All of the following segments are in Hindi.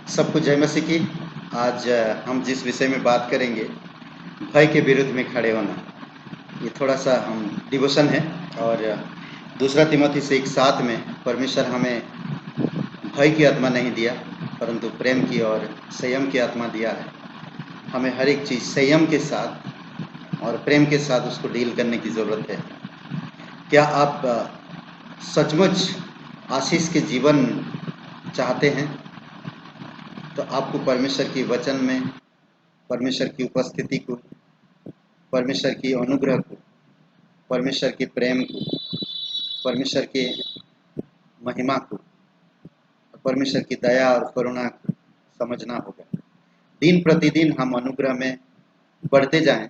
सबको जय मसीह की। आज हम जिस विषय में बात करेंगे, भय के विरुद्ध में खड़े होना। ये थोड़ा सा हम डिवोशन है। और दूसरा तिमोथी से 1:7 में परमेश्वर हमें भय की आत्मा नहीं दिया, परंतु प्रेम की और संयम की आत्मा दिया है। हमें हर एक चीज़ संयम के साथ और प्रेम के साथ उसको डील करने की ज़रूरत है। क्या आप सचमुच आशीष के जीवन चाहते हैं? तो आपको परमेश्वर के वचन में, परमेश्वर की उपस्थिति को, परमेश्वर की अनुग्रह को, परमेश्वर के प्रेम को, परमेश्वर के महिमा को, परमेश्वर की दया और करुणा को समझना होगा। दिन प्रतिदिन हम अनुग्रह में बढ़ते जाएं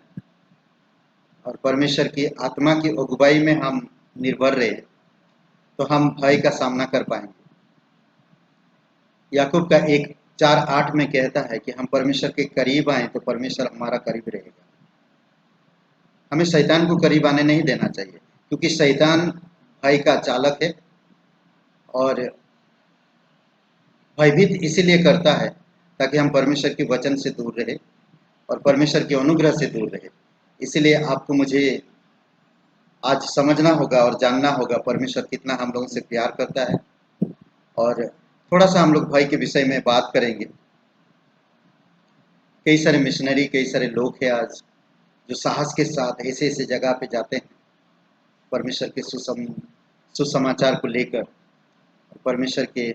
और परमेश्वर की आत्मा की अगुवाई में हम निर्भर रहे, तो हम भय का सामना कर पाएंगे। याकूब का 1:4-8 में कहता है कि हम परमेश्वर के करीब आए तो परमेश्वर हमारा करीब रहेगा। हमें शैतान को करीब आने नहीं देना चाहिए, क्योंकि शैतान भय का चालक है और भयभीत इसीलिए करता है ताकि हम परमेश्वर के वचन से दूर रहे और परमेश्वर के अनुग्रह से दूर रहे। इसीलिए आपको मुझे आज समझना होगा और जानना होगा परमेश्वर कितना हम लोगों से प्यार करता है। और थोड़ा सा हम लोग भय के विषय में बात करेंगे। कई सारे मिशनरी, कई सारे लोग हैं आज जो साहस के साथ ऐसे ऐसे जगह पे जाते हैं परमेश्वर के सुसमाचार को लेकर, परमेश्वर के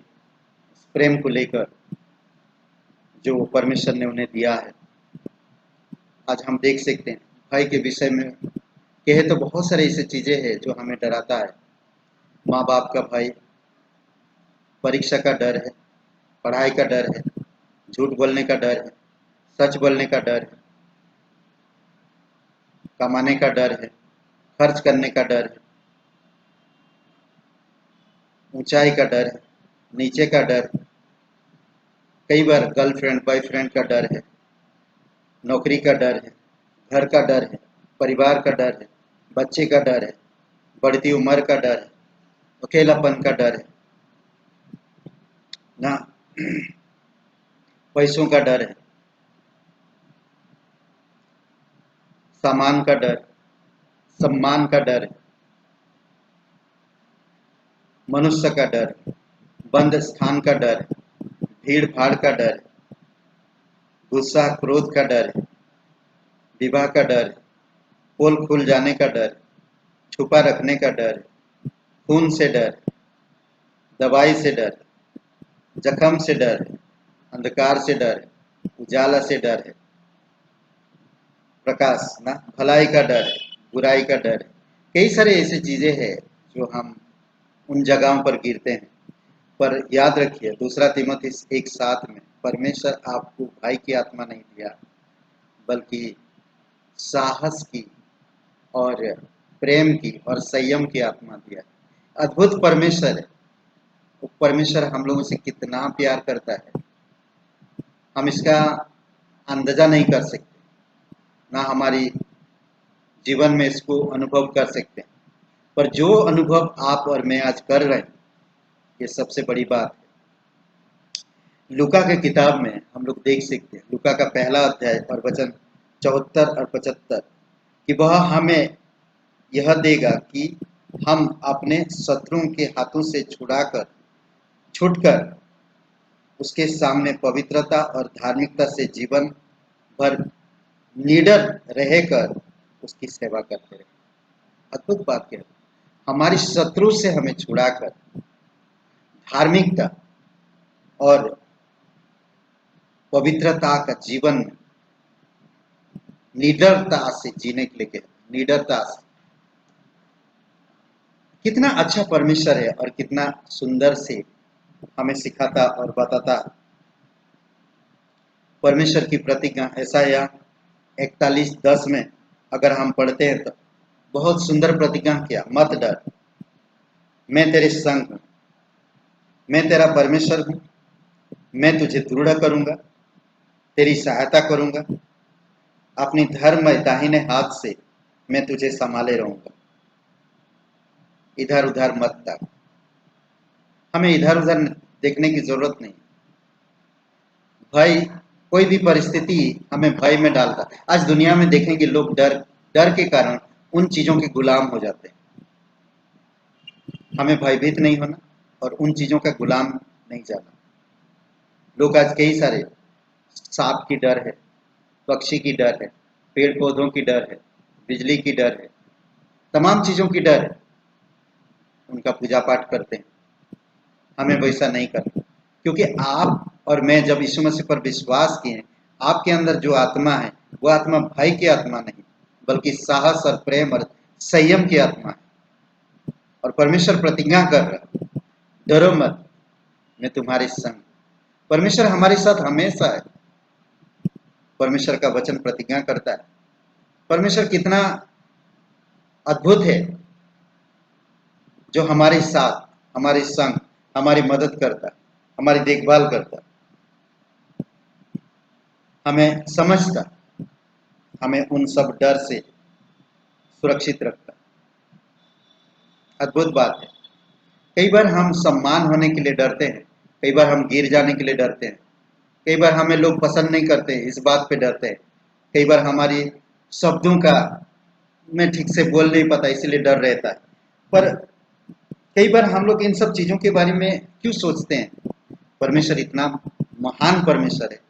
प्रेम को लेकर जो परमेश्वर ने उन्हें दिया है। आज हम देख सकते हैं भय के विषय में कहे तो बहुत सारे ऐसी चीज़ें हैं जो हमें डराता है। माँ बाप का भय, परीक्षा का डर है, पढ़ाई का डर है, झूठ बोलने का डर है, सच बोलने का डर है, कमाने का डर है, खर्च करने का डर है, ऊंचाई का डर है, नीचे का डर है, कई बार गर्लफ्रेंड बॉयफ्रेंड का डर है, नौकरी का डर है, घर का डर है, परिवार का डर है, बच्चे का डर है, बढ़ती उम्र का डर है, अकेलापन का डर है ना, पैसों का डर है, सामान का डर, सम्मान का डर है, मनुष्य का डर, बंद स्थान का डर, भीड़ भाड़ का डर, गुस्सा क्रोध का डर, विवाह का डर, पोल खुल जाने का डर, छुपा रखने का डर, खून से डर, दवाई से डर, जख्म से डर, अंधकार से डर, उजाला से डर है, प्रकाश ना, भलाई का डर है, बुराई का डर है। कई सारे ऐसी चीजें हैं जो हम उन जगहों पर गिरते हैं। पर याद रखिए, दूसरा तिमोथी 1:7 में परमेश्वर आपको भय की आत्मा नहीं दिया, बल्कि साहस की और प्रेम की और संयम की आत्मा दिया। अद्भुत परमेश्वर है। वो परमेश्वर हम लोगों से कितना प्यार करता है, हम इसका अंदाजा नहीं कर सकते, ना हमारी जीवन में इसको अनुभव कर सकते हैं। पर जो अनुभव आप और मैं आज कर रहे हैं, ये सबसे बड़ी बात है। लूका के किताब में हम लोग देख सकते हैं, लूका का 1 अध्याय और वचन 74 और 75, कि वह हमें यह देगा कि हम अपने शत्रुओं के हाथों से छूटकर उसके सामने पवित्रता और धार्मिकता से जीवन भर निडर रहकर उसकी सेवा करते रहे। अद्भुत बात क्या है, हमारी शत्रु से हमें छुड़ाकर धार्मिकता और पवित्रता का जीवन निडरता से जीने के लिए, निडरता से। कितना अच्छा परमेश्वर है और कितना सुंदर से हमें सिखाता और बताता। परमेश्वर की प्रतिज्ञा ऐसा या 41:10 में अगर हम पढ़ते हैं तो बहुत सुंदर प्रतिज्ञा किया, मत डर, मैं तेरे संग हूँ, मैं तेरा परमेश्वर हूँ, मैं तुझे दृढ़ करूंगा, तेरी सहायता करूंगा, अपनी धर्म दाहिने हाथ से मैं तुझे संभाले रहूंगा, इधर उधर मत ताक। हमें इधर उधर देखने की जरूरत नहीं। भय, कोई भी परिस्थिति हमें भय में डालता है। आज दुनिया में देखेंगे लोग डर डर के कारण उन चीजों के गुलाम हो जाते हैं। हमें भयभीत नहीं होना और उन चीजों का गुलाम नहीं जाना। लोग आज कई सारे सांप की डर है, पक्षी की डर है, पेड़ पौधों की डर है, बिजली की डर है, तमाम चीजों की डर है, उनका पूजा पाठ करते हैं। हमें वैसा नहीं करना, क्योंकि आप और मैं जब यीशु मसीह पर विश्वास किए, आपके अंदर जो आत्मा है वो आत्मा भय की आत्मा नहीं, बल्कि साहस और प्रेम और संयम की आत्मा है। और परमेश्वर प्रतिज्ञा कर रहा, डरो मत, मैं तुम्हारे संग। परमेश्वर हमारे साथ हमेशा है। परमेश्वर का वचन प्रतिज्ञा करता है। परमेश्वर कितना अद्भुत है, जो हमारे साथ, हमारे संग, हमारी मदद करता है, हमारी देखभाल करता है, हमें समझता, हमें उन सब डर से सुरक्षित रखता। अद्भुत बात है। कई बार हम सम्मान होने के लिए डरते हैं, कई बार हम गिर जाने के लिए डरते हैं, कई बार हमें लोग पसंद नहीं करते, इस बात पे डरते हैं। कई बार हमारी शब्दों का मैं ठीक से बोल नहीं पाता, इसीलिए डर रहता है। पर कई बार हम लोग इन सब चीजों के बारे में क्यों सोचते हैं? परमेश्वर इतना महान परमेश्वर है,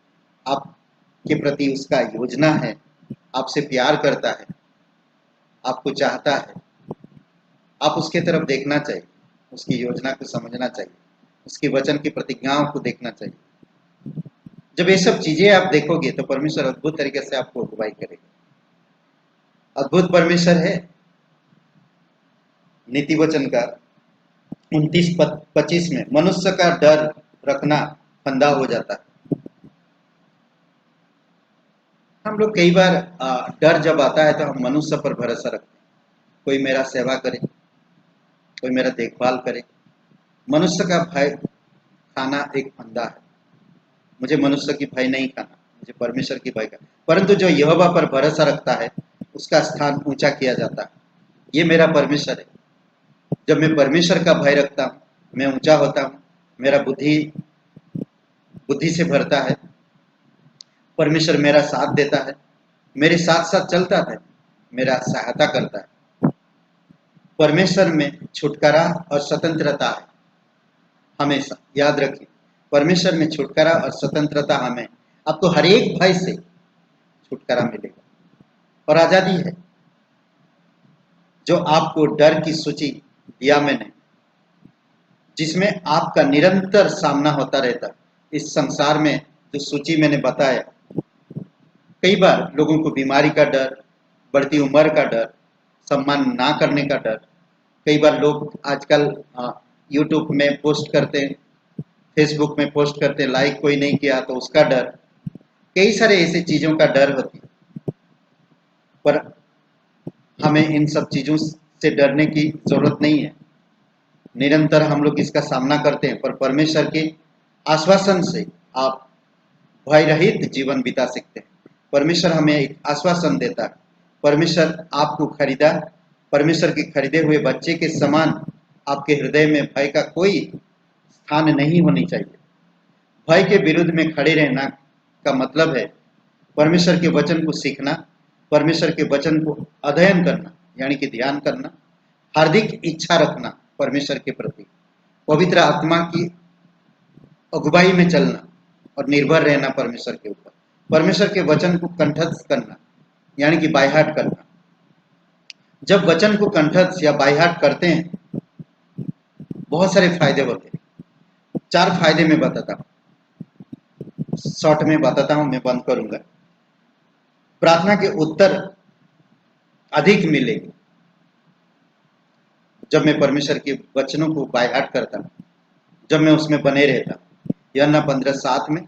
आपके प्रति उसका योजना है, आपसे प्यार करता है, आपको चाहता है। आप उसके तरफ देखना चाहिए, उसकी योजना को समझना चाहिए, उसके वचन की प्रतिज्ञाओं को देखना चाहिए। जब ये सब चीजें आप देखोगे तो परमेश्वर अद्भुत तरीके से आपको अगुवाई करेगा। अद्भुत परमेश्वर है। नीति वचन का 29-25 में मनुष्य का डर रखना फंदा हो जाता है। हम लोग कई बार डर जब आता है तो हम मनुष्य पर भरोसा रखते हैं, कोई मेरा सेवा करे, कोई मेरा देखभाल करे। मनुष्य का भय खाना एक फंदा है। मुझे मनुष्य की भय नहीं खाना, मुझे परमेश्वर की भय खाना। परंतु जो यहोवा पर भरोसा रखता है उसका स्थान ऊंचा किया जाता है। ये मेरा परमेश्वर है। जब मैं परमेश्वर का भय रखता हूँ, मैं ऊंचा होता हूँ, मेरा बुद्धि से भरता है। परमेश्वर मेरा साथ देता है, मेरे साथ साथ चलता है, मेरा सहायता करता है। परमेश्वर में छुटकारा और स्वतंत्रता है। हमेशा याद रखिए, परमेश्वर में छुटकारा और स्वतंत्रता हमें, आपको हर एक भय से छुटकारा मिलेगा और आजादी है। जो आपको डर की सूची दिया मैंने, जिसमें आपका निरंतर सामना होता रहता है, इस संसार में जो सूची मैंने बताया, कई बार लोगों को बीमारी का डर, बढ़ती उम्र का डर, सम्मान ना करने का डर। कई बार लोग आजकल यूट्यूब में पोस्ट करते हैं, फेसबुक में पोस्ट करते हैं, लाइक कोई नहीं किया तो उसका डर। कई सारे ऐसी चीजों का डर होती है। पर हमें इन सब चीजों से डरने की जरूरत नहीं है। निरंतर हम लोग इसका सामना करते हैं, पर परमेश्वर के आश्वासन से आप भय रहित जीवन बिता सकते हैं। परमेश्वर हमें एक आश्वासन देता है। परमेश्वर आपको खरीदा, परमेश्वर के खरीदे हुए बच्चे के समान आपके हृदय में भय का कोई स्थान नहीं होनी चाहिए। भय के विरुद्ध में खड़े रहना का मतलब है परमेश्वर के वचन को सीखना, परमेश्वर के वचन को अध्ययन करना, यानी कि ध्यान करना, हार्दिक इच्छा रखना परमेश्वर के प्रति, पवित्र आत्मा की अगुवाई में चलना और निर्भर रहना परमेश्वर के ऊपर, परमेश्वर के वचन को कंठस्थ करना, यानी कि बायहाट करना। जब वचन को कंठस्थ या बायहाट करते हैं, बहुत सारे फायदे होते हैं। 4 फायदे मैं बताता हूँ, शॉर्ट में बताता हूँ, मैं बंद करूंगा। प्रार्थना के उत्तर अधिक मिलेंगे जब मैं परमेश्वर के वचनों को बायहाट करता हूँ, जब मैं उसमें बने रहता हूँ। यूहन्ना 15:7 में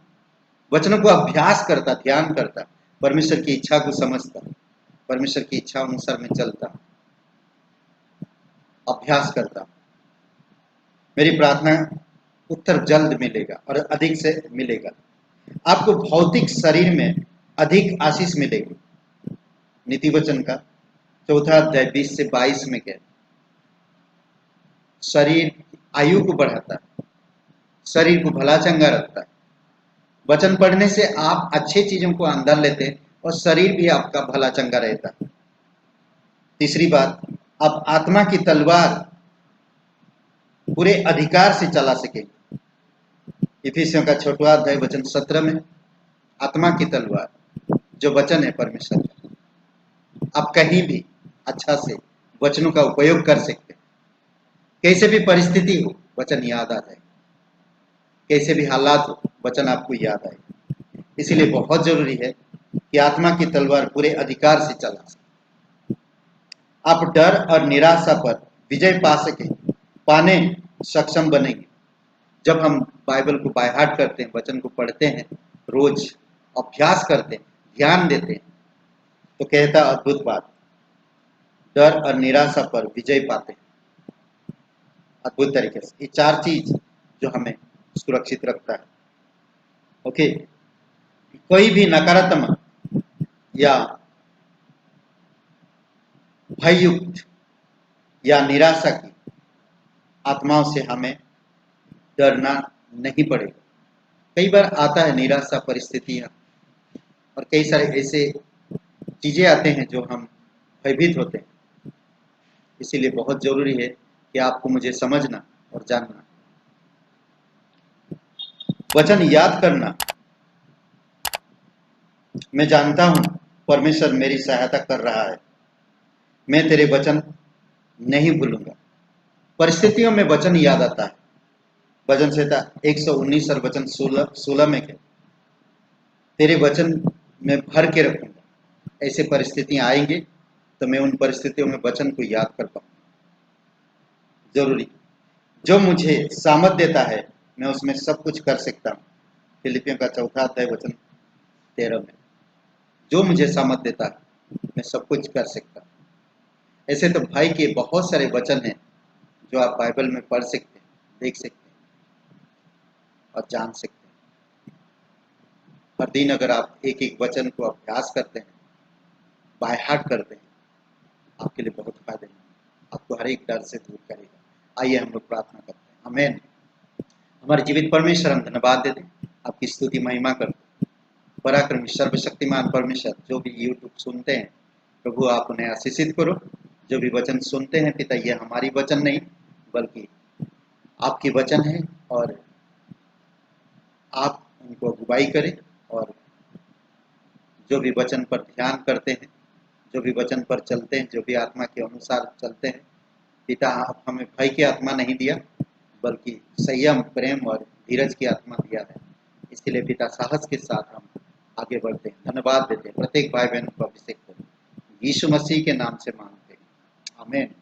वचनों को अभ्यास करता, ध्यान करता, परमेश्वर की इच्छा को समझता, परमेश्वर की इच्छा अनुसार मैं चलता, अभ्यास करता, मेरी प्रार्थना उत्तर जल्द मिलेगा और अधिक से मिलेगा। आपको भौतिक शरीर में अधिक आशीष मिलेगी। नीति वचन का 4 अध्याय 20 से 22 में क्या, शरीर आयु को बढ़ाता है, शरीर को भला चंगा रखता है, वचन पढ़ने से आप अच्छी चीजों को अंदर लेते हैं और शरीर भी आपका भला चंगा रहता है। तीसरी बात, आप आत्मा की तलवार पूरे अधिकार से चला सके। इफिसियों का 6वां अध्याय वचन 17 में आत्मा की तलवार जो वचन है परमेश्वर का, आप कहीं भी अच्छा से वचनों का उपयोग कर सकते हैं। कैसे भी परिस्थिति हो वचन याद आ जाए, कैसे भी हालात हो वचन आपको याद आए। इसलिए बहुत जरूरी है कि आत्मा की तलवार पूरे अधिकार से चला सके। आप डर और निराशा पर विजय पा सके, पाने सक्षम बनेंगे जब हम बाइबल को बाय हार्ट करते हैं, वचन को पढ़ते हैं, रोज अभ्यास करते हैं, ध्यान देते हैं, तो कहता अद्भुत बात, डर और निराशा पर विजय पाते हैं अद्भुत तरीके से। ये 4 चीज जो हमें सुरक्षित रखता है। ओके, कोई भी नकारात्मक या भययुक्त या निराशा की आत्माओं से हमें डरना नहीं पड़ेगा। कई बार आता है निराशा परिस्थितियां और कई सारे ऐसे चीजें आते हैं जो हम भयभीत होते हैं। इसीलिए बहुत जरूरी है कि आपको मुझे समझना और जानना। वचन याद करना, मैं जानता हूं परमेश्वर मेरी सहायता कर रहा है, मैं तेरे वचन नहीं भूलूंगा। परिस्थितियों में वचन याद आता है। भजन संहिता 119 और वचन 16 में क्या, तेरे वचन में भर के रखूंगा। ऐसे परिस्थितियां आएंगे तो मैं उन परिस्थितियों में वचन को याद कर पाऊंगा। जरूरी, जो मुझे सामर्थ देता है मैं उसमें सब कुछ कर सकता हूँ। फिलिपियों का 4वां अध्याय वचन 13 में, जो मुझे सामर्थ देता है मैं सब कुछ कर सकता हूँ। ऐसे तो भाई के बहुत सारे वचन हैं जो आप बाइबल में पढ़ सकते हैं, देख सकते हैं और जान सकते हैं। हर दिन अगर आप एक एक वचन को अभ्यास करते हैं, बाय हार्ट करते हैं, आपके लिए बहुत फायदेमंद, आपको हर एक डर से दूर करेगा। आइए हम लोग प्रार्थना करते हैं। आमीन। हमारे जीवित परमेश्वर, हम धन्यवाद देते हैं, आपकी स्तुति महिमा करते हैं। पराक्रमी सर्वशक्तिमान परमेश्वर, जो भी यूट्यूब सुनते हैं प्रभु आप उन्हें आशीषित करो। जो भी वचन सुनते हैं पिता, ये हमारी वचन नहीं बल्कि आपकी वचन है, और आप उनको अगुवाई करें। और जो भी वचन पर ध्यान करते हैं, जो भी वचन पर चलते हैं, जो भी आत्मा के अनुसार चलते हैं पिता, आप हमें भय की आत्मा नहीं दिया बल्कि संयम, प्रेम और धीरज की आत्मा दिया है। इसके लिए पिता साहस के साथ हम आगे बढ़ते हैं, धन्यवाद देते हैं। प्रत्येक भाई बहन को अभिषेक करें, यीशु मसीह के नाम से मांगते हैं, आमीन।